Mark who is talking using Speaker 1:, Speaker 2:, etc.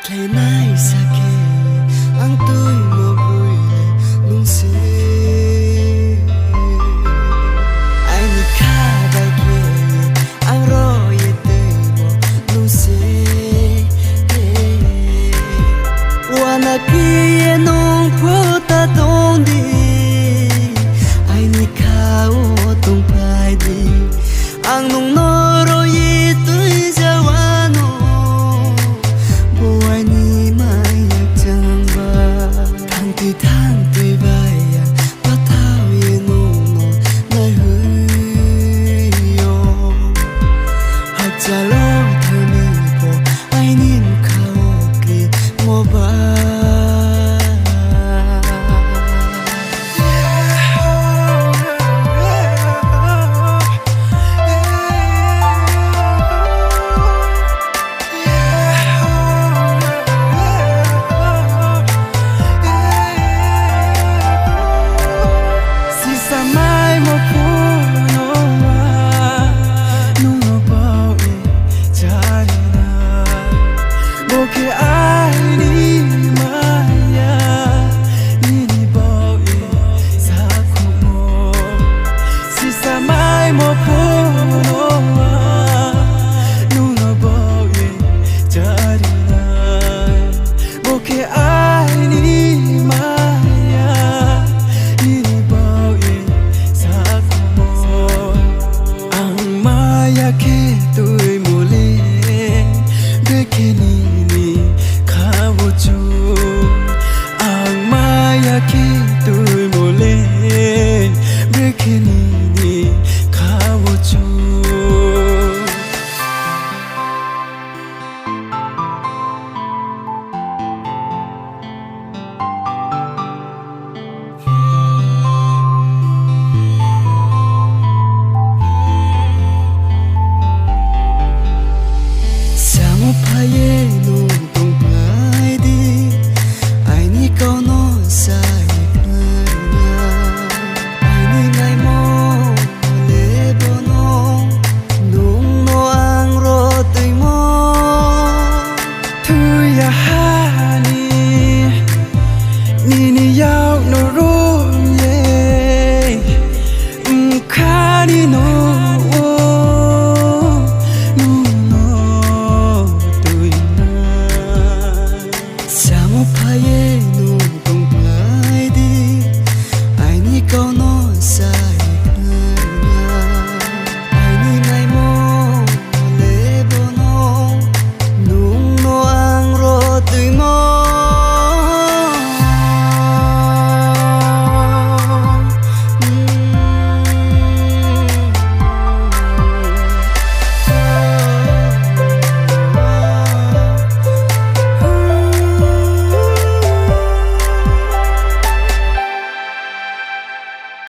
Speaker 1: Ngày nay xa kề anh tôi mà vui nung xế anh đi khá bài kề anh rồi tê mô nung xế wana kia nung phố ta tông đi anh đi khá ô tông bài đi anh nung nô rồi tôi ra wano tháng tuổi bay bắt thao ye nung nung nay hơi yo hạt cha lo thơ mi po ai nin khao kri mo ba Ai ni câu nói sai